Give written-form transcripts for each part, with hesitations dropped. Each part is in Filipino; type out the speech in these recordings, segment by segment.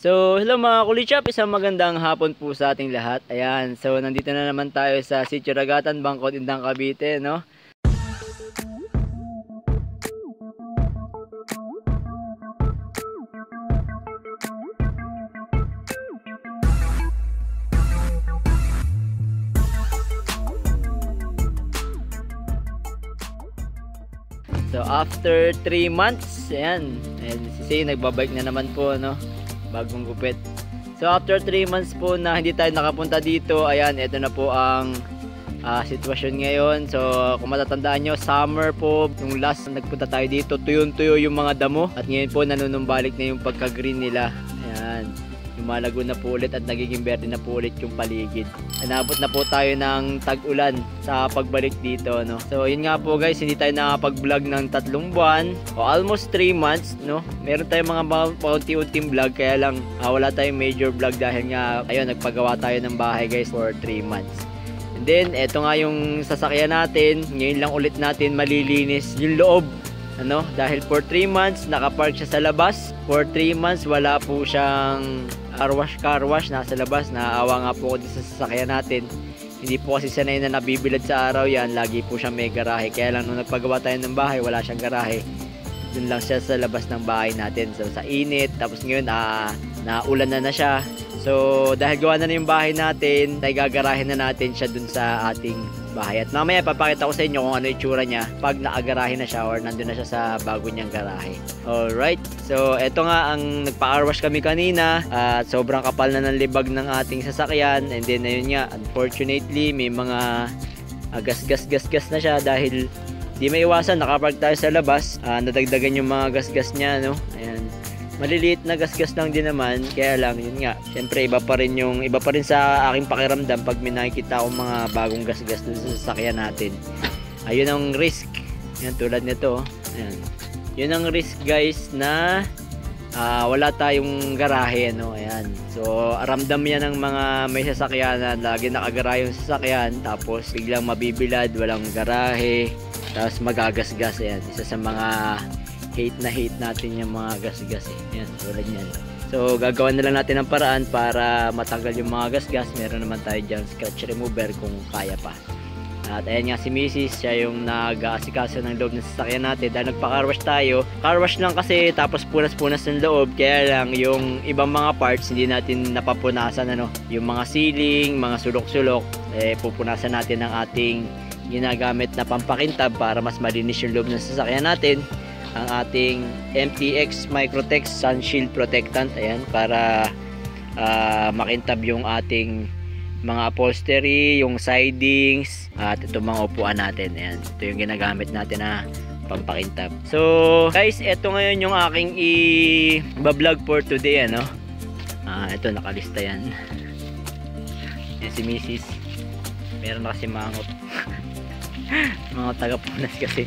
So, hello mga kulichap, isang magandang hapon po sa ating lahat. Ayan, so nandito na naman tayo sa Sitio Ragatan, Bangkod, Indang, Cavite, no? So, after 3 months, ayan, si Say nagbabike na naman po, no? Bagong gupit. So, after 3 months po na hindi tayo nakapunta dito, ayan, ito na po ang sitwasyon ngayon. So, kung matatandaan nyo, summer po, yung last nagpunta tayo dito, tuyo-tuyo yung mga damo. At ngayon po, nanunumbalik na yung pagka-green nila. Ayan, lumalago na po ulit at nagiging berde na po ulit yung paligid. Inabot na po tayo ng tag-ulan sa pagbalik dito, no? So, yun nga po guys, hindi tayo nakapag-vlog ng 3 buwan o almost 3 months, no? Meron tayong mga paunti-unting vlog, kaya lang wala tayong major vlog dahil nga, ayun, nagpagawa tayo ng bahay guys for 3 months. And then, eto nga yung sasakyan natin. Ngayon lang ulit natin malilinis yung loob, ano? Dahil for 3 months, nakapark siya sa labas. For 3 months, wala po siyang car wash nasa labas. Naawa nga po ako sa sasakyan natin. Hindi po kasi sanay na nabibilad sa araw yan. Lagi po siyang may garahe. Kaya lang nung nagpagawa tayo ng bahay, wala siyang garahe. Dun lang siya sa labas ng bahay natin. So sa init. Tapos ngayon, naulan na siya. So dahil gawa na yung bahay natin, gagarahin na natin siya dun sa ating bahay. At mamaya papakita ko sa inyo kung ano yung itsura niya pag naagarahe na siya or nandun na siya sa bago niyang garahe. Alright, so eto nga ang nagpa-car wash kami kanina at sobrang kapal na ng libag ng ating sasakyan. And then ayun nga, unfortunately may mga gas-gas na siya dahil di may iwasan, nakapark tayo sa labas. Nadagdagan yung mga gas-gas niya, no? Ayan, maliliit na gasgas lang din naman, kaya lang yun nga, syempre iba pa rin sa aking pakiramdam pag may nakikita akong mga bagong gasgas dun sa sasakyan natin. Ayun ang risk, yan, tulad nito, ayan, yun ang risk guys na wala tayong garahe, no? Ayan, so ramdam yan ng mga may sasakyan na lagi nakagarahe yung sasakyan, tapos biglang mabibilad, walang garahe, tapos magagasgas. Ayan, isa sa mga hate natin yung mga gas-gas Yan, tulad yan. So gagawa na lang natin ng paraan para matanggal yung mga gas-gas. Meron naman tayo dyan scratch remover kung kaya pa. At ayan nga si Mrs. Siya yung nag-aasikaso ng loob ng sasakyan natin. Dahil nagpa-car wash tayo, car wash lang kasi, tapos punas-punas ng loob. Kaya lang yung ibang mga parts hindi natin napapunasan, ano? Yung mga ceiling, mga sulok-sulok, pupunasan natin ng ating ginagamit na pampakintab para mas malinis yung loob ng sasakyan natin. Ang ating MTX Microtex Sun Shield Protectant, ayan, para makintab yung ating mga upholstery, yung sidings, at itong mga upuan natin. Ayan, ito yung ginagamit natin na pampakintab. So guys, ito ngayon yung aking i-vlog for today, ano. Ito nakalista yan. Yan si Mrs. Meron na kasi mangot. Mga taga-punas kasi.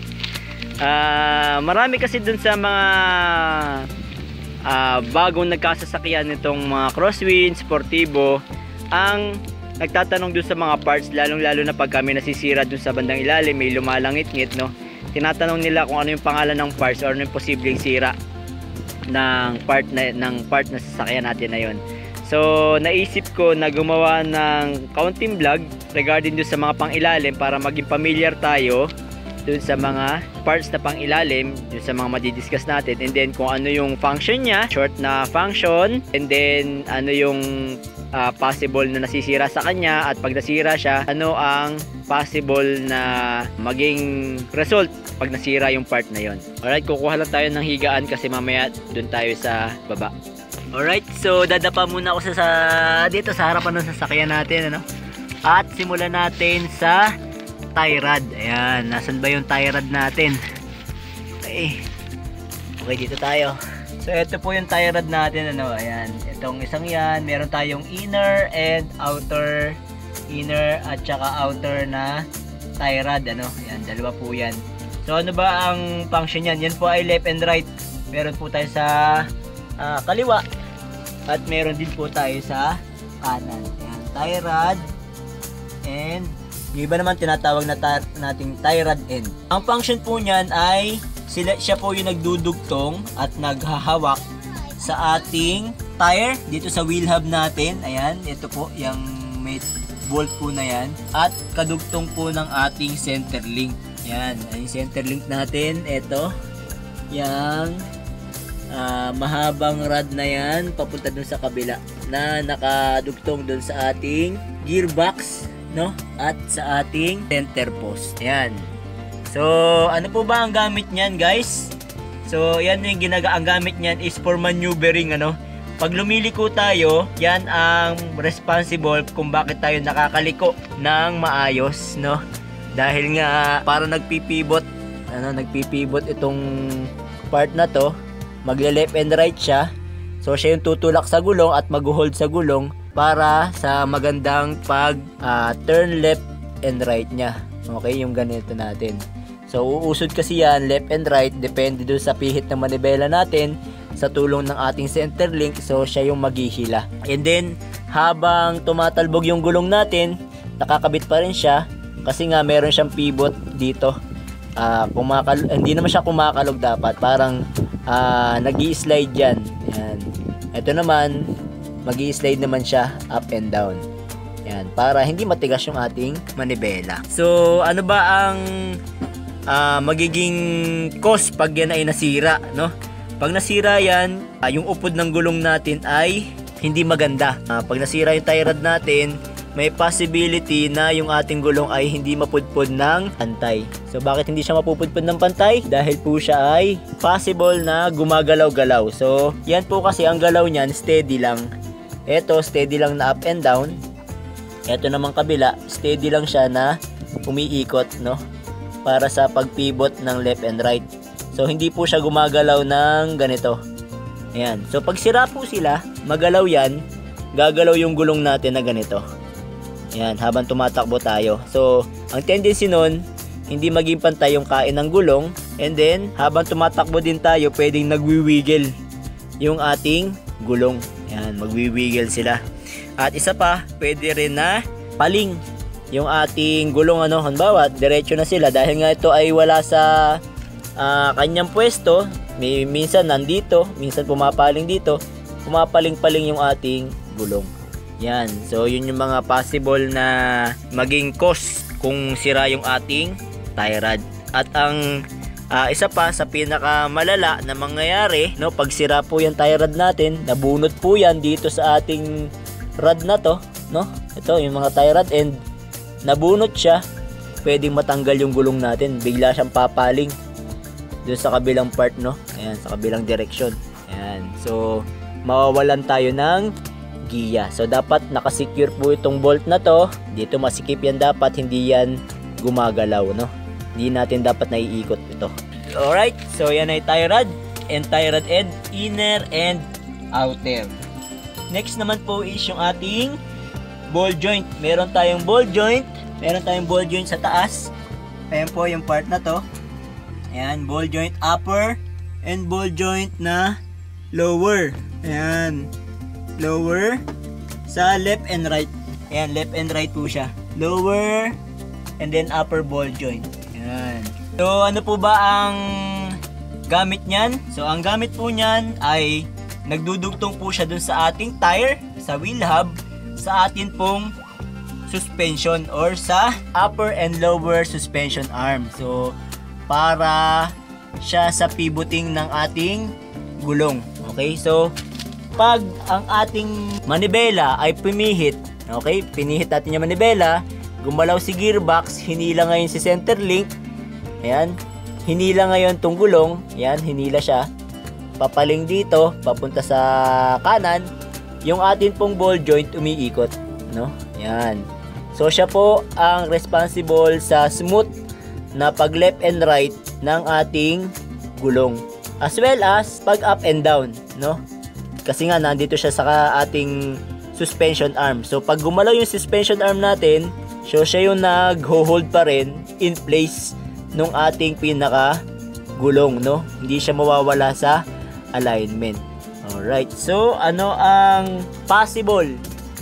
Marami kasi dun sa mga bagong nagkasasakyan nitong mga crosswind, sportivo, ang nagtatanong dun sa mga parts, lalong-lalo na pag kami nasisira dun sa bandang ilalim, may lumalangit-ngit, no? Tinatanong nila kung ano yung pangalan ng parts or ano yung posibleng sira ng part na sasakyan natin na yun. So naisip ko na gumawa ng kaunting vlog regarding dun sa mga pang-ilalim para maging familiar tayo dun sa mga parts na pang ilalim, dun sa mga madidiscuss natin, and then kung ano yung function niya, short na function, and then ano yung possible na nasisira sa kanya, at pag nasira siya, ano ang possible na maging result pag nasira yung part na yon. Alright, kukuha lang tayo ng higaan kasi mamaya dun tayo sa baba. Alright, so dadapa muna ako dito sa harapan ng sasakyan natin, ano? At simulan natin sa tie rod. Ayan, nasan ba yung tie rod natin? Okay, dito tayo. So ito po yung tie rod natin, ano. Ayan, itong isang yan, meron tayong inner and outer, at saka outer na tie rod, ano. Ayan, dalawa po yan. So ano ba ang function yan? Yan po ay left and right. Meron po tayo sa kaliwa, at meron din po tayo sa kanan. Ayan, tie rod, and yung iba naman tinatawag nating tie rod end. Ang function po niyan ay siya po yung nagdudugtong at naghahawak sa ating tire dito sa wheel hub natin. Ayan, ito po yung may bolt po na yan. At kadugtong po ng ating center link. Ayan, yung center link natin. Ito, yung mahabang rod na yan papunta dun sa kabila na nakadugtong dun sa ating gearbox, no? At sa ating center post. Ayan. So, ano po ba ang gamit niyan, guys? So, yan yung ang gamit niyan is for maneuvering, ano? Pag lumiliko tayo, yan ang responsible kung bakit tayo nakakaliko ng maayos, no? Dahil nga para nagpipivot itong part na to, magle left and right siya. So siya yung tutulak sa gulong at mag-hold sa gulong para sa magandang pag turn left and right niya. Okay, yung ganito natin. So uusod kasi yan left and right depende dun sa pihit ng manibela natin sa tulong ng ating center link. So siya yung maghihila. And then habang tumatalbog yung gulong natin, nakakabit pa rin siya kasi nga meron siyang pivot dito. Hindi naman siya kumakalog dapat, parang nag-i-slide yan. Yan. Ito naman mag-i-slide naman siya up and down. Yan, para hindi matigas yung ating manibela. So ano ba ang magiging cause pag yan ay nasira, no? Pag nasira yan, yung upod ng gulong natin ay hindi maganda. Pag nasira yung tie rod natin, may possibility na yung ating gulong ay hindi mapudpod ng pantay. So bakit hindi siya mapupudpod ng pantay? Dahil po siya ay possible na gumagalaw-galaw. So yan po kasi ang galaw niyan steady lang. Ito steady lang na up and down. Ito naman kabila, steady lang siya na umiikot, no? Para sa pag-pivot ng left and right. So hindi po siya gumagalaw ng ganito. Ayan. So pag sira po sila, magalaw yan, gagalaw yung gulong natin na ganito. Ayan, habang tumatakbo tayo. So ang tendency nun, hindi maging pantay yung kain ng gulong. And then habang tumatakbo din tayo, pwedeng nagwiwiggle yung ating gulong. Ayan, magwiwiggle sila. At isa pa, pwede rin na paling yung ating gulong, ano, halimbawa diretso na sila dahil nga ito ay wala sa kanyang pwesto. Minsan nandito, minsan pumapaling dito, pumapaling-paling yung ating gulong. Yan, so yun yung mga possible na maging cause kung sira yung ating tie rod. At ang isa pa sa pinakamalala na mangyayari, no, pag sira po yung tie rod natin, nabunot po yan dito sa ating rod na to, no? Ito yung mga tie rod and nabunot siya, pwedeng matanggal yung gulong natin, bigla siyang papaling doon sa kabilang part, no? Ayan, sa kabilang direksyon. Ayan, so mawawalan tayo ng giya. So dapat nakasecure po itong bolt na to. Dito masikip yan dapat, hindi yan gumagalaw, no? Hindi natin dapat naiikot ito. Alright, so yan ay tie rod and tie rod end, inner and outer. Next naman po is yung ating ball joint. Meron tayong ball joint sa taas. Ayan po yung part na to. Ayan, ball joint upper and ball joint na lower. Ayan, lower sa left and right. Ayan, left and right po siya. Lower and then upper ball joint. Ayan. So ano po ba ang gamit niyan? So ang gamit po niyan ay nagdudugtong po siya dun sa ating tire, sa wheel hub, sa atin pong suspension or sa upper and lower suspension arm. So para siya sa pivoting ng ating gulong. Okay, so pag ang ating manibela ay pumihit, okay, pinihit natin yung manibela, gumalaw si gearbox, hinila ngayon si center link, ayan, hinila ngayon tong gulong, ayan, hinila siya, papaling dito, papunta sa kanan, yung atin pong ball joint umiikot, no, ayan. So siya po ang responsible sa smooth na pag left and right ng ating gulong, as well as pag up and down, no? Kasi nga nandito siya sa ating suspension arm. So pag gumalaw yung suspension arm natin, so siya yung nag-hold pa rin in place nung ating pinaka gulong, no? Hindi siya mawawala sa alignment. Alright, so ano ang possible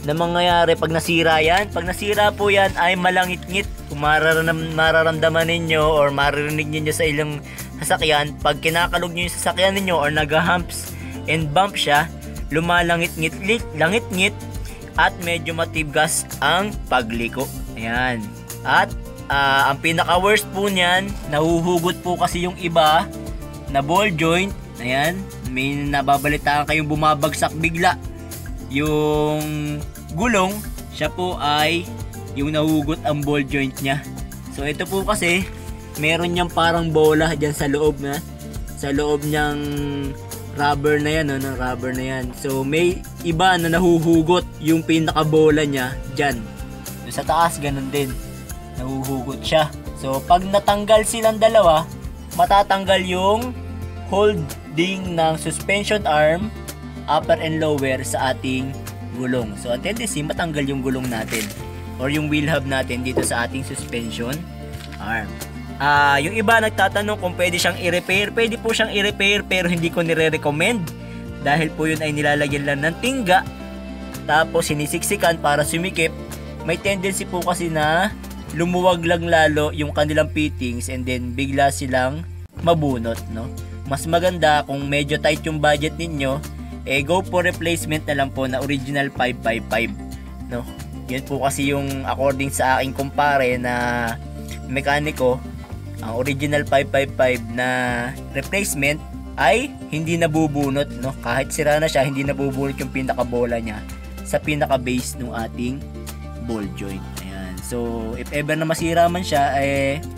na mangyayari pag nasira yan? Pag nasira po yan ay malangit-ngit. Kung mararamdaman ninyo or maririnig ninyo sa ilang sasakyan, pag kinakalog nyo yung sasakyan ninyo or nag-humps and bump siya, lumalangit-ngit at medyo matibgas ang pagliko. Ayan. At ang pinaka worst po niyan, nahuhugot po kasi yung iba na ball joint. Ayan, may nababalitaan kayong bumabagsak bigla yung gulong, siya po ay yung nahugot ang ball joint niya. So ito po kasi meron niyang parang bola diyan sa loob niyang rubber na yan, no, rubber na yan. So may iba na nahuhugot yung pinaka bola niya diyan. So, sa taas ganun din, nahuhugot siya. So pag natanggal silang dalawa, matatanggal yung holding ng suspension arm, upper and lower sa ating gulong. So ang tendency, matanggal yung gulong natin or yung wheel hub natin dito sa ating suspension arm. Yung iba nagtatanong kung pwede siyang i-repair. Pwede po siyang i-repair pero hindi ko nire-recommend dahil po yun ay nilalagyan lang ng tingga tapos sinisiksikan para sumikip. May tendency po kasi na lumuwag lang lalo yung kanilang fittings and then bigla silang mabunot, no? Mas maganda kung medyo tight yung budget ninyo, go for replacement na lang po na original 555, no? Yan po kasi yung according sa aking kumpare na mekaniko, ang original 555 na replacement ay hindi nabubunot, no? Kahit sira na siya, hindi nabubunot yung pinaka-bola niya sa pinaka-base ng ating ball joint. Ayan. So, if ever na masira man siya,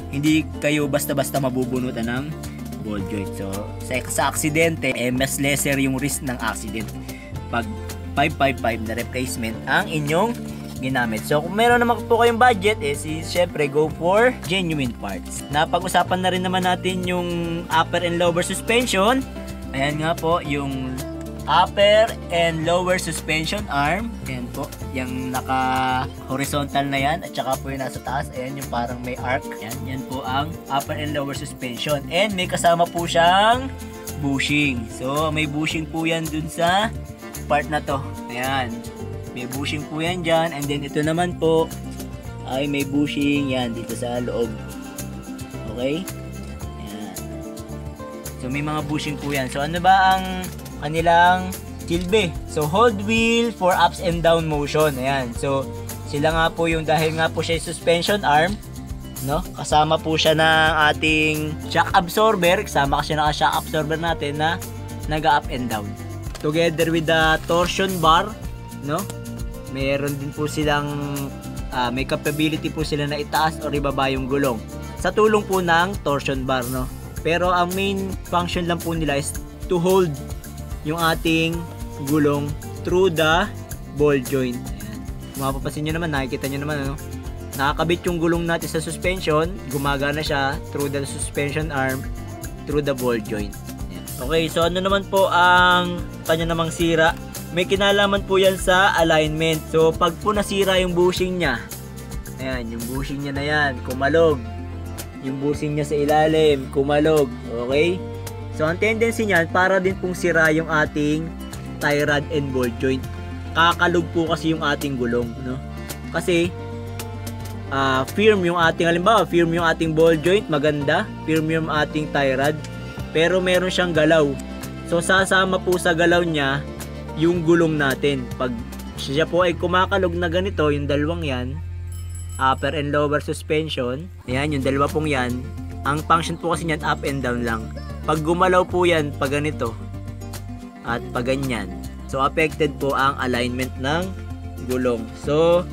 hindi kayo basta-basta mabubunutan ng ball joint. So, sa aksidente, mas lesser yung risk ng accident pag 555 na replacement ang inyong ginamit. So, kung meron naman po kayong budget, syempre go for genuine parts. Napag-usapan na rin naman natin yung upper and lower suspension. Ayan nga po, yung upper and lower suspension arm. Ayan po, yung naka-horizontal na yan. At saka po yung nasa taas. Ayan yung parang may arc. Ayan, yan po ang upper and lower suspension. And may kasama po siyang bushing. So, may bushing po yan dun sa part na to. Ayan. May bushing po yan dyan. And then ito naman po ay may bushing yan dito sa loob. Okay? Ayan. So, may mga bushing po yan. So, ano ba ang kanilang silbi? So, hold wheel for ups and down motion. Ayan. So, sila nga po yung, dahil nga po siya yung suspension arm, no? Kasama po siya ng ating shock absorber. Kasama kasi na shock absorber natin na nag-up and down. Together with the torsion bar, no? Meron din po silang may capability po sila na itaas o ibaba yung gulong sa tulong po ng torsion bar, no? Pero ang main function lang po nila is to hold yung ating gulong through the ball joint. Ayan. Kung mapapansin nyo naman, nakikita nyo naman, ano? Nakakabit yung gulong natin sa suspension, gumagana siya through the suspension arm, through the ball joint. Ayan. Okay, so ano naman po ang kanya namang sira? May kinalaman po yan sa alignment. So pag po nasira yung bushing niya, ayan, yung bushing niya na yan, kumalog. Yung bushing niya sa ilalim, kumalog. Okay? So, ang tendency niyan, para din pong sira yung ating tie rod and ball joint. Kakalog po kasi yung ating gulong, no? Kasi, firm yung ating, halimbawa, firm yung ating ball joint, maganda. Firm yung ating tie rod. Pero meron siyang galaw. So, sasama po sa galaw niya yung gulong natin. Pag siya po ay kumakalog na ganito, yung dalawang yan, upper and lower suspension, ayan, yung dalawa pong yan, ang function po kasi niyan, up and down lang. Pag gumalaw po yan, pag ganito at pag ganyan, so affected po ang alignment ng gulong. So,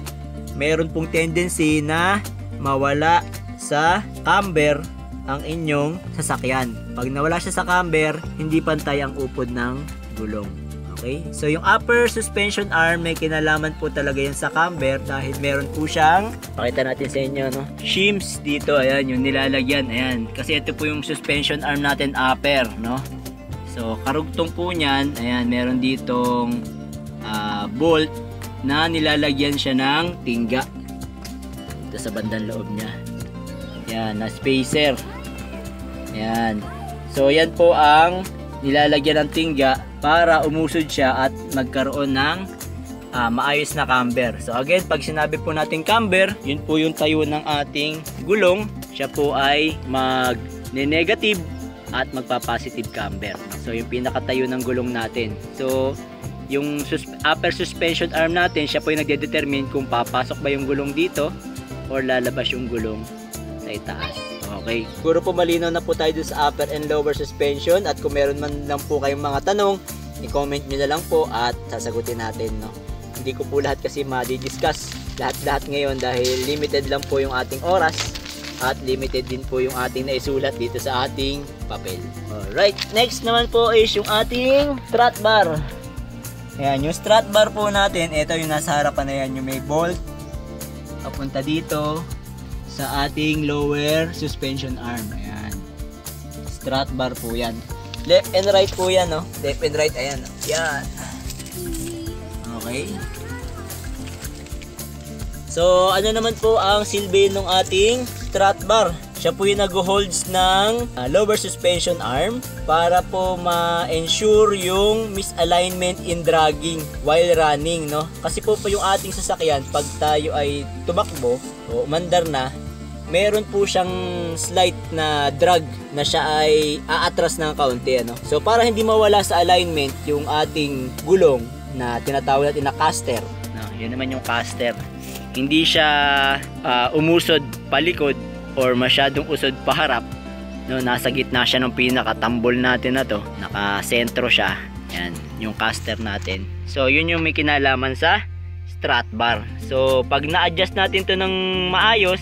meron pong tendency na mawala sa camber ang inyong sasakyan. Pag nawala siya sa camber, hindi pantay ang upod ng gulong. Okay? So, yung upper suspension arm, may kinalaman po talaga yan sa camber dahil meron po siyang, pakita natin sa inyo, no? Shims dito, ayan, yung nilalagyan, ayan. Kasi ito po yung suspension arm natin, upper, no? So, karugtong po niyan, ayan, meron ditong bolt na nilalagyan siya ng tingga. Ito sa bandang loob niya. Ayan, na spacer. Ayan. So, yan po ang nilalagyan ng tingga para umusod siya at magkaroon ng maayos na camber. So again, pag sinabi po natin camber, yun po yung tayo ng ating gulong. Siya po ay mag-negative at magpa-positive camber. So yung pinakatayo ng gulong natin. So yung upper suspension arm natin, siya po yung nagde-determine kung papasok ba yung gulong dito or lalabas yung gulong sa itaas. Okay. Siguro po malinaw na po tayo dun sa upper and lower suspension, at kung meron man lang po kayong mga tanong, i-comment nyo na lang po at sasagutin natin, no? Hindi ko po lahat kasi ma-discuss lahat ngayon dahil limited lang po yung ating oras at limited din po yung ating naisulat dito sa ating papel. Alright, next naman po is yung ating strut bar. Ayan, yung strut bar po natin, ito yung nasa harapan na yan, yung may bolt papunta dito sa ating lower suspension arm. Ayan, strut bar po yan. Left and right po yan, no? Left and right, ayan. Yan. Okay. So, ano naman po ang silbi ng ating strut bar? Siya po yung nag-holds ng lower suspension arm para po ma-ensure yung misalignment in dragging while running, no? Kasi po yung ating sasakyan, pag tayo ay tumakbo o umandar na, meron po siyang slight na drag na siya ay aatras ng kaunti, ano? So para hindi mawala sa alignment yung ating gulong na tinatawag natin na caster, no? Yun naman yung caster. Hindi siya umusod palikod or masyadong usod paharap, no? Nasa gitna siya ng pinakatambol natin na to, nakasentro siya. Yan, yung caster natin. So yun yung may kinalaman sa strut bar. So pag na-adjust natin to ng maayos,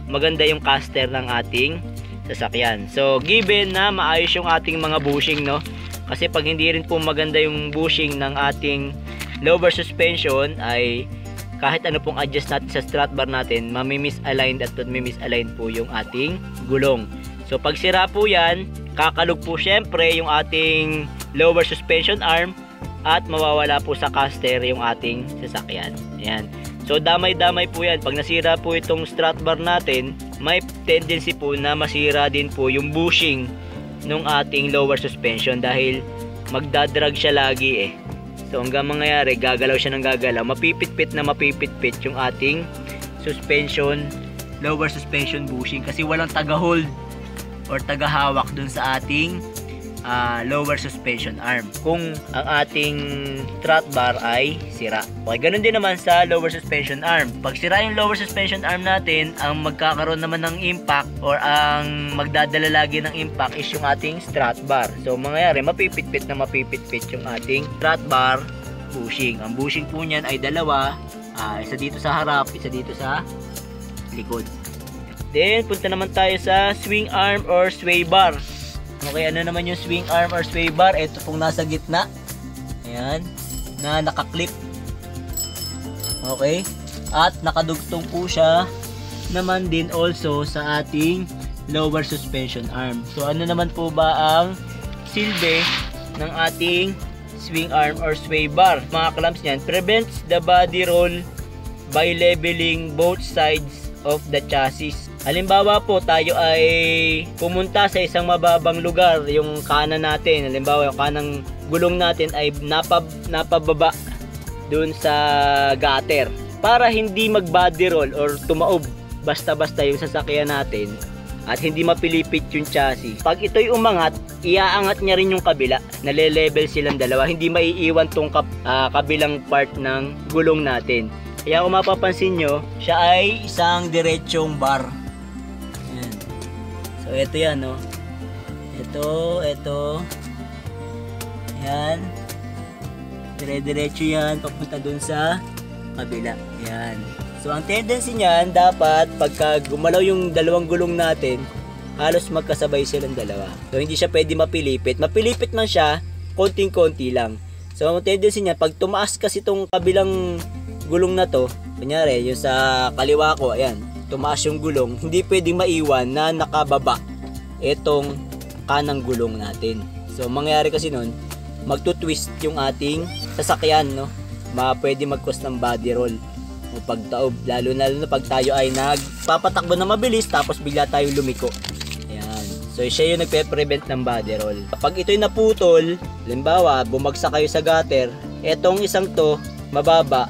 maganda yung caster ng ating sasakyan. So given na maayos yung ating mga bushing, no? Kasi pag hindi rin po maganda yung bushing ng ating lower suspension, ay kahit ano pong adjust natin sa strut bar natin, mami-misalign at mami-misalign po yung ating gulong. So pag sira po yan, kakalog po syempre yung ating lower suspension arm at mawawala po sa caster yung ating sasakyan. Ayan. So damay-damay po yan. Pag nasira po itong strut bar natin, may tendency po na masira din po yung bushing ng ating lower suspension dahil magdadrag siya lagi, eh. So hanggang mangyayari, gagalaw siya ng gagalaw, mapipitpit yung ating suspension, lower suspension bushing, kasi walang taga-hold or taga-hawak dun sa ating lower suspension arm kung ang ating strut bar ay sira. Okay, ganun din naman sa lower suspension arm. Pag sira yung lower suspension arm natin, ang magkakaroon naman ng impact or ang magdadala lagi ng impact is yung ating strut bar. So mangyayari, mapipitpit yung ating strut bar bushing. Ang bushing po niyan ay dalawa, isa dito sa harap, isa dito sa likod. Then punta naman tayo sa swing arm or sway bar. Okay, ano naman yung swing arm or sway bar? Ito pong nasa gitna. Ayan, na nakaklip. Okay, at nakadugtong po siya naman din also sa ating lower suspension arm. So ano naman po ba ang silbi ng ating swing arm or sway bar? Mga clamps niyan, prevents the body roll by leveling both sides of the chassis. Halimbawa po, tayo ay pumunta sa isang mababang lugar, yung kanan natin, halimbawa yung kanang gulong natin ay napababa dun sa gutter. Para hindi mag body roll or tumaob basta-basta yung sasakyan natin at hindi mapilipit yung chassis, pag ito'y umangat, iaangat niya rin yung kabila, nale-level silang dalawa, hindi maiiwan tong kabilang part ng gulong natin. Kaya kung mapapansin nyo, siya ay isang diretsong bar. Ayan. So ito yan, no? Ito. Ayan. Dire-diretso yan, papunta dun sa kabila. Ayan. So ang tendency niyan, dapat pagka gumalaw yung dalawang gulong natin, halos magkasabay silang dalawa. So hindi siya pwede mapilipit. Mapilipit man siya, konting-konti lang. So ang tendency niya, pag tumaas kasi itong kabilang gulong na to, kunyari yung sa kaliwa ko, ayan, tumaas yung gulong, hindi pwedeng maiwan na nakababa itong kanang gulong natin. So mangyayari kasi nun, magtutwist yung ating sasakyan, no? Pwede mag-cause ng body roll o pagtaob, lalo na pag tayo ay nagpapatakbo na mabilis tapos bigla tayo lumiko. Ayan. So siya yung nagpe-prevent ng body roll. Kapag ito'y naputol, halimbawa bumagsak kayo sa gutter, etong isang to mababa,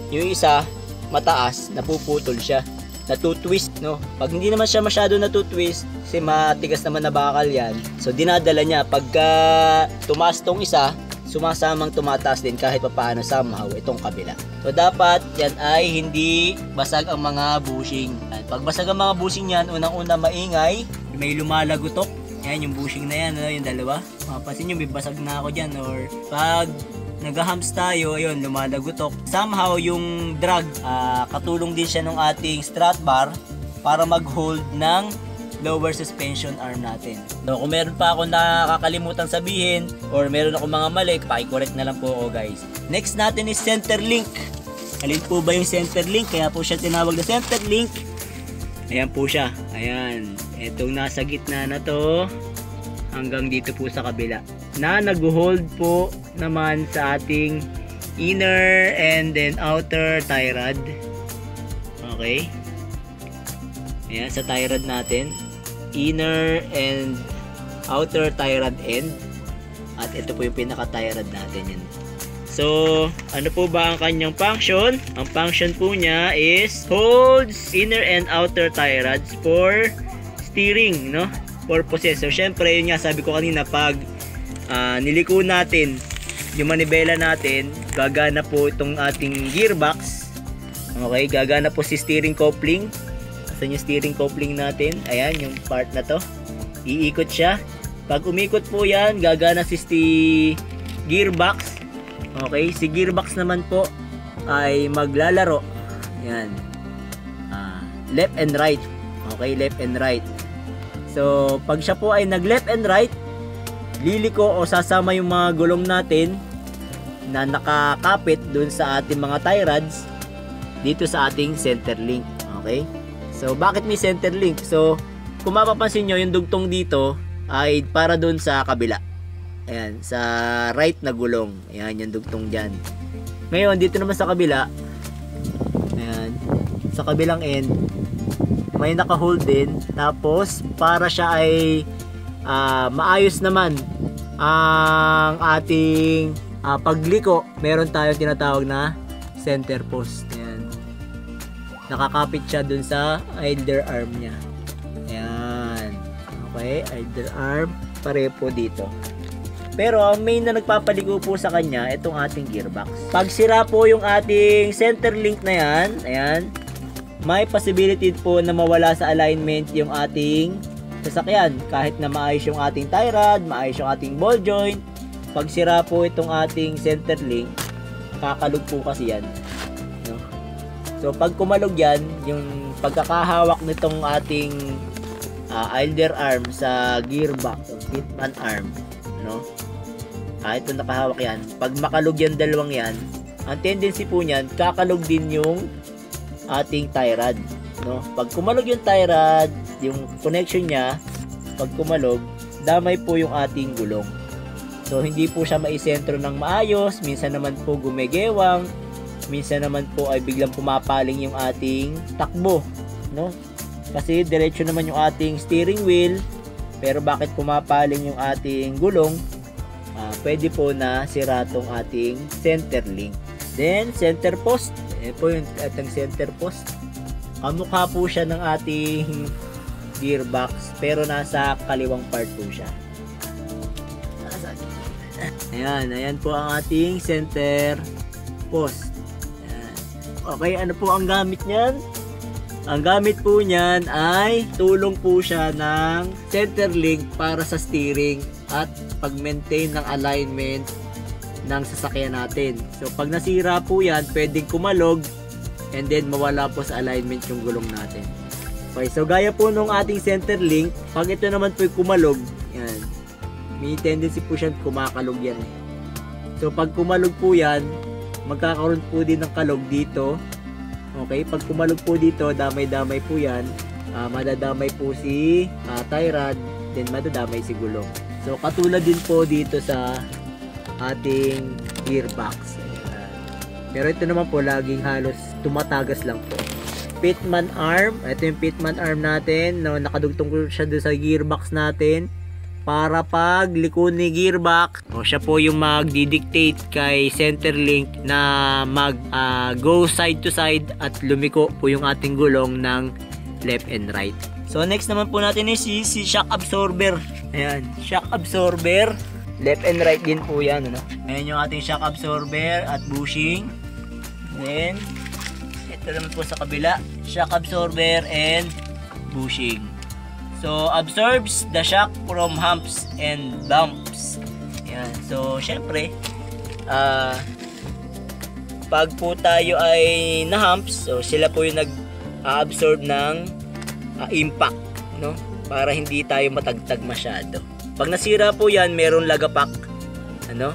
yung isa mataas, napuputol siya, natutwist, no? Pag hindi naman siya masyado natutwist, kasi matigas naman na bakal yan, so dinadala niya, pagka tumaas tong isa, sumasamang tumataas din kahit papaano somehow itong kabila. So dapat yan ay hindi basag ang mga bushing. At pag basag ang mga bushing yan, unang-una maingay, may lumalagotok. Yan yung bushing na yan, yung dalawa. Mapapansin nyo, may basag na ako dyan. Or pag nag-humps tayo, ayun, lumalagotok. Somehow yung drag, katulong din siya ng ating strut bar para mag-hold ng lower suspension arm natin. So kung meron pa ako nakakalimutan sabihin or meron ako mga mali, paki-correct na lang po ako guys. Next natin is center link. Alin po ba yung center link? Kaya po siya tinawag na center link. Ayan po siya. Ayan. Itong nasa gitna na to hanggang dito po sa kabila. Na nag-hold po naman sa ating inner and then outer tie rod. Okay. Ayan, sa tie rod natin. Inner and outer tie rod end. At ito po yung pinaka tie rod natin yun. So, ano po ba ang kanyang function? Ang function po niya is holds inner and outer tie rods for steering, no? Purposes. So, syempre, yun nga sabi ko kanina, pag niliko natin yung manibela natin, gagana po itong ating gearbox. Okay, gagana po si steering coupling. Asan yung steering coupling natin? Ayan, yung part na to. Iikot siya. Pag umikot po yan, gagana si gearbox. Okay, si gearbox naman po ay maglalaro. Ayan. Left and right. Okay, left and right. So, pag siya po ay nag left and right, liliko o sasama yung mga gulong natin na nakakapit dun sa ating mga tie rods dito sa ating center link. Okay? So, bakit may center link? So, kung mapapansin nyo, yung dugtong dito ay para dun sa kabila. Ayan, sa right na gulong. Ayan, yung dugtong dyan. Ngayon, dito naman sa kabila, ayan, sa kabilang end, may naka-hold din. Tapos, para siya ay maayos naman ang ating pagliko, meron tayong tinatawag na center post. Ayan. Nakakapit siya dun sa idler arm niya. Ayan. Okay, idler arm. Pareho po dito. Pero ang main na nagpapaliko po sa kanya, itong ating gearbox. Pag sira po yung ating center link na yan, ayan, may possibility po na mawala sa alignment yung ating sasakyan. Kahit na maayos yung ating tie rod, maayos yung ating ball joint, pag sira po itong ating center link, kakalog po kasi yan. No? So pag kumalog yan, yung pagkakahawak nitong ating idler arm sa gearbox, o pitman arm, no? Ito nakahawak yan. Pag makalog yan, dalawang yan, ang tendency po niyan, kakalog din yung ating tie rod, no? Pag kumalog yung tie rod, yung connection niya, pag kumalog, damay po yung ating gulong. So hindi po siya maisentro ng maayos, minsan naman po gumegewang, minsan naman po ay biglang pumapaling yung ating takbo, no? Kasi diretso naman yung ating steering wheel, pero bakit pumapaling yung ating gulong? Pwede po na sira tong ating center link. Then center post, po yung ating center post. Kamukha po siya ng ating gearbox, pero nasa kaliwang part po siya. Ayan, ayan po ang ating center post. Ayan. Okay, ano po ang gamit niyan? Ang gamit po niyan ay tulong po siya ng center link para sa steering at pag-maintain ng alignment ng sasakyan natin. So pag nasira po yan, pwedeng kumalog and then mawala po sa alignment yung gulong natin. Okay, so gaya po nung ating center link, pag ito naman po kumalog, yan, may tendency po siyang kumakalog yan. So pag kumalog po yan, magkakaroon po din ng kalog dito. Okay, pag kumalog po dito, damay-damay po yan. Madadamay po si tie rod, then madadamay si gulong. So katulad din po dito sa ating gearbox. Pero ito naman po laging halos tumatagas lang po. Pitman arm, ito yung pitman arm natin, no, nakadugtong siya doon sa gearbox natin para pag liko ni gearbox, o siya po yung magdidictate kay center link na mag go side to side at lumiko po yung ating gulong ng left and right. So next naman po natin is si shock absorber. Ayan, shock absorber. left and right din po yan, ano. Ayan yung ating shock absorber at bushing. Then ito naman po sa kabila, shock absorber and bushing. So absorbs the shock from humps and bumps. Yan. So syempre pag po tayo ay na-humps, so sila po yung nag-absorb ng impact, no? Para hindi tayo matagtag masyado. Pag nasira po yan, meron lagapak, ano?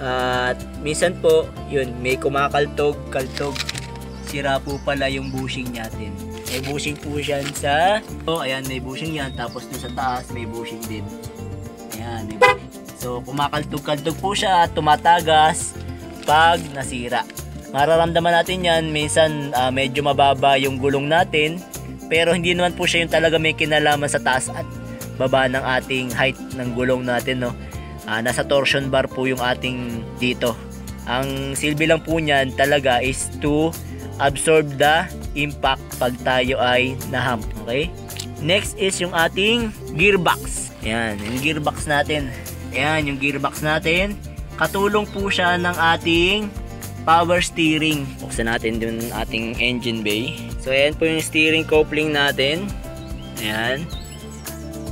At minsan po, yun, may kumakaltog, sira po pala yung bushing natin. May bushing po siya sa, so ayan, may bushing yan, tapos dun sa taas may bushing din. Ayan, may bushing. So kumakaltog po siya at tumatagas pag nasira. Mararamdaman natin yan, minsan medyo mababa yung gulong natin, pero hindi naman po siya yung talaga may kinalaman sa taas at baba ng ating height ng gulong natin, no? Nasa torsion bar po yung ating dito. Ang silbi lang po niyan talaga is to absorb the impact pag tayo ay na-hump, okay? Next is yung ating gearbox. Ayan, yung gearbox natin. Ayan, yung gearbox natin. Katulong po siya ng ating power steering. Buksan natin dun ating engine bay. So ayan po yung steering coupling natin. Ayan.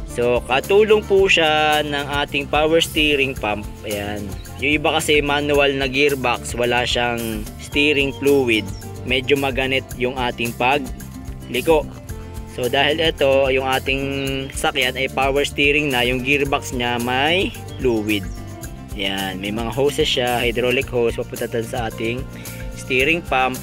So katulong po siya ng ating power steering pump. Ayan. Yung iba kasi manual na gearbox, wala siyang steering fluid. Medyo maganit yung ating pagliko. So dahil ito, yung ating sakyan ay power steering na, yung gearbox niya may fluid. Yan, may mga hoses siya, hydraulic hose papunta sa ating steering pump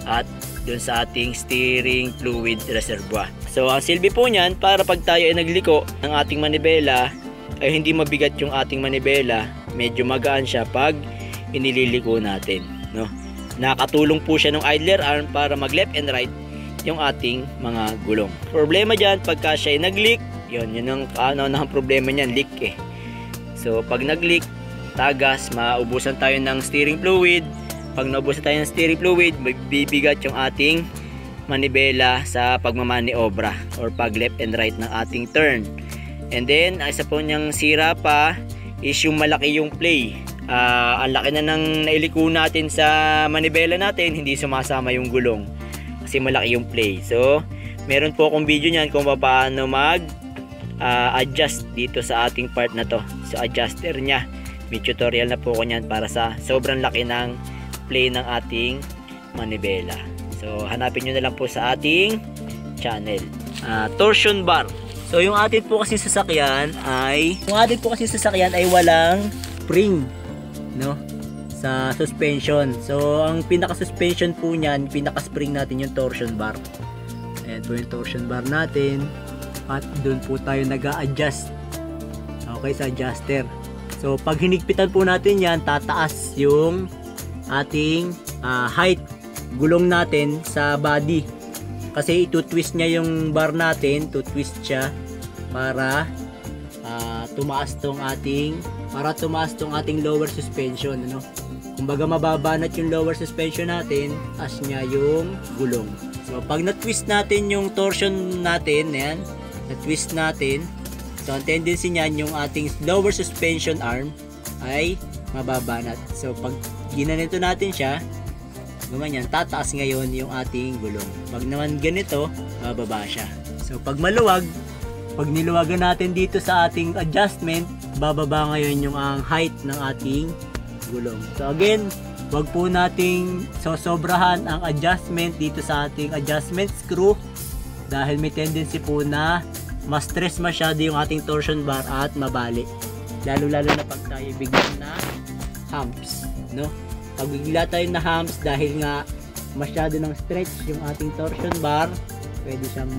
at dun sa ating steering fluid reservoir. So ang silbi po niyan, para pag tayo ay nagliko ng ating manibela ay hindi mabigat yung ating manibela, medyo magaan siya pag inililiko natin, no? Nakatulong po siya ng idler arm para mag left and right yung ating mga gulong. Problema diyan pagka siya ay nag-leak, yun ang ang problema niyan, leak eh. So pag nag-leak, tagas, maubusan tayo ng steering fluid. Pag naubusan tayo ng steering fluid, bibigat yung ating manibela sa pagmamaniobra or pag left and right ng ating turn. And then, isa po niyang sira pa is yung malaki yung play. Ang laki na ng nailiko natin sa manibela natin, hindi sumasama yung gulong kasi malaki yung play. So, meron po akong video niyan kung paano adjust dito sa ating part na to, sa adjuster niya. May tutorial na po ko niyan para sa sobrang laki ng play ng ating manibela. So hanapin nyo na lang po sa ating channel. Torsion bar. So yung atin po kasi sasakyan ay walang spring, no? Sa suspension. So ang pinaka suspension po niyan, pinaka spring natin yung torsion bar. Ayan po yung torsion bar natin. At doon po tayo nag-a-adjust. Okay, sa adjuster. So pag hinigpitan po natin yan, tataas yung ating height gulong natin sa body. Kasi ito-twist niya yung bar natin, to-twist siya para tumaas tong ating lower suspension, ano? Kumbaga mababanat yung lower suspension natin, as niya yung gulong. So pag na-twist natin yung torsion natin, ayan, na-twist natin. So ang tendency niyan, yung ating lower suspension arm ay mababanat. So pag ginanito natin siya, gumanyan, tataas ngayon yung ating gulong. Pag naman ganito, bababa siya. So pag maluwag, pag niluwagan natin dito sa ating adjustment, bababa ngayon yung height ng ating gulong. So again, wag po nating sosobrahan ang adjustment dito sa ating adjustment screw dahil may tendency po na ma-stress masyado yung ating torsion bar at mabali. Lalo-lalo na pag tayo biglang na humps, no? Pag bigla tayo na humps dahil nga masyado ng stretch yung ating torsion bar, pwede siyang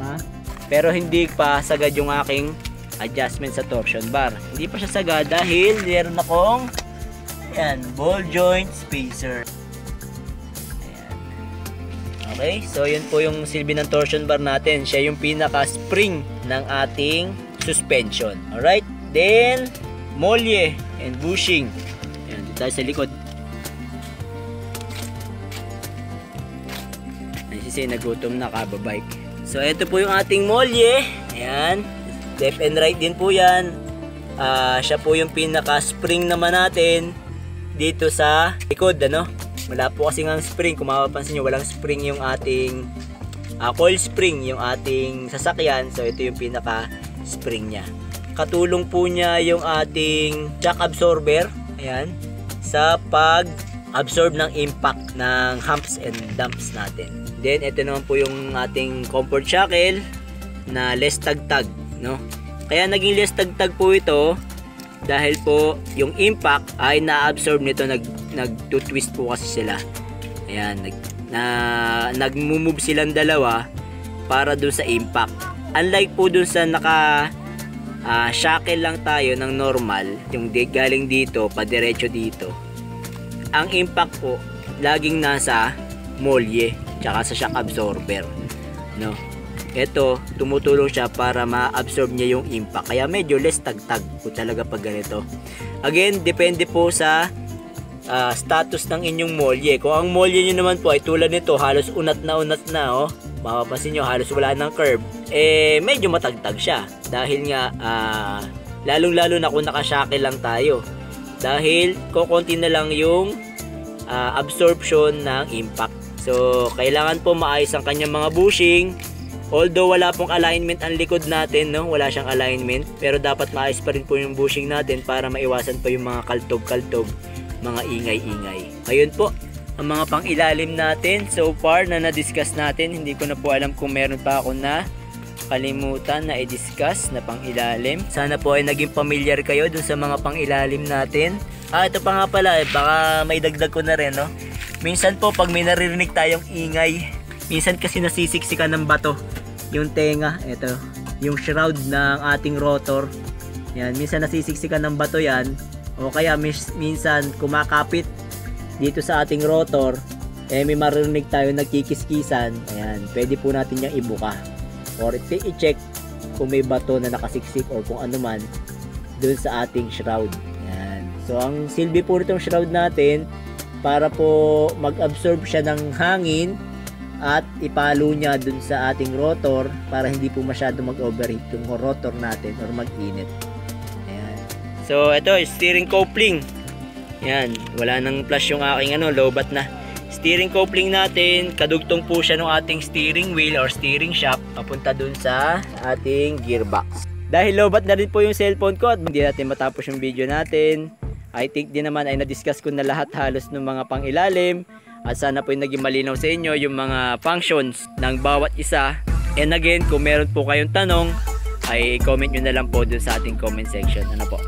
pero hindi pa sagad yung aking adjustment sa torsion bar. Hindi pa siya sagad dahil meron akong ball joint spacer. Okay, so yun po yung silbi ng torsion bar natin. Siya yung pinaka-spring ng ating suspension. Alright, then molye and bushing. Ayan, dito tayo sa likod. Kasi nagutom na kababike. So ito po yung ating molye. Ayan, left and right din po yan. Siya po yung pinaka spring naman natin dito sa likod, ano. Wala po kasi ng spring, kung mapapansin nyo walang spring yung ating coil spring yung ating sasakyan. So ito yung pinaka spring nya. Katulong po niya yung ating shock absorber, ayan, sa pag absorb ng impact ng humps and dumps natin. Then ito naman po yung ating comfort shackle na less tagtag, no. Kaya naging less tagtag po ito dahil po yung impact ay na-absorb nito, nag-twist po kasi sila. Ayan, nag-move silang dalawa para dun sa impact. Unlike po dun sa shackle lang tayo ng normal, yung galing dito, padiretso dito. Ang impact po laging nasa molye tsaka sa shock absorber, no. Ito, tumutulong siya para ma-absorb niya yung impact. Kaya medyo less tagtag po talaga pag ganito. Again, depende po sa status ng inyong molye. Kung ang molye nyo naman po ay tulad nito, halos unat na, oh. Mapapansin nyo, halos wala ng curve. Medyo matagtag siya. Dahil nga, lalong-lalo na kung naka-shackle lang tayo. Dahil, kukunti na lang yung absorption ng impact. So, kailangan po maayos ang kanyang mga bushing. Although wala pong alignment ang likod natin, no? Wala siyang alignment, pero dapat maayos pa rin po yung bushing natin para maiwasan pa yung mga kaltog-kaltog, mga ingay-ingay. Ayun po ang mga pang-ilalim natin so far na na-discuss natin. Hindi ko na po alam kung meron pa ako na kalimutan na i-discuss na pang-ilalim. Sana po ay naging familiar kayo dun sa mga pang-ilalim natin. Ito pa nga pala, baka may dagdag ko na rin, no? Minsan po pag may naririnig tayong ingay, minsan kasi nasisiksikan ng bato yung tenga, ito, yung shroud ng ating rotor. Yan, minsan nasisiksikan ng bato yan, o kaya minsan kumakapit dito sa ating rotor, may maririnig tayo nagkikiskisan. Ayan, pwede po natin yung ibuka or i-check kung may bato na nakasiksik or kung ano man dun sa ating shroud. Ayan. So ang silbi po nitong shroud natin para po mag-absorb siya ng hangin at ipalo niya dun sa ating rotor para hindi po masyado mag-overheat yung rotor natin or mag-init. Ayan. So ito, steering coupling. Yan, wala nang flash yung aking lowbat na. Steering coupling natin, kadugtong po siya ng ating steering wheel or steering shaft papunta dun sa ating gearbox. Dahil lowbat na rin po yung cellphone ko at hindi natin matapos yung video natin, I think din naman ay na-discuss ko na lahat halos ng mga pang-ilalim. At sana po yung naging malinaw sa inyo yung mga functions ng bawat isa. And again, kung meron po kayong tanong, ay comment nyo na lang po dun sa ating comment section. Ano po?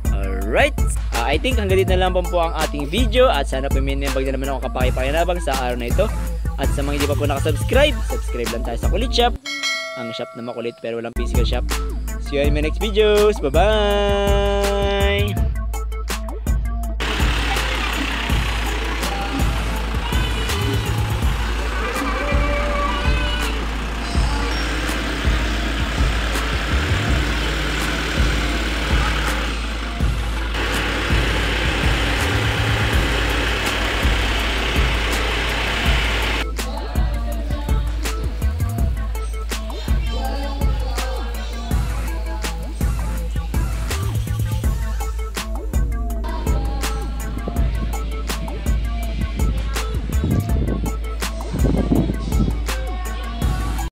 Alright, I think hanggang dito na lang po ang ating video. At sana po minibag na naman ako kapakipakinabang sa araw na ito. At sa mga hindi pa po nakasubscribe, subscribe lang tayo sa Kulit Shop. Ang shop na makulit pero walang physical shop. See you in my next videos. Bye bye!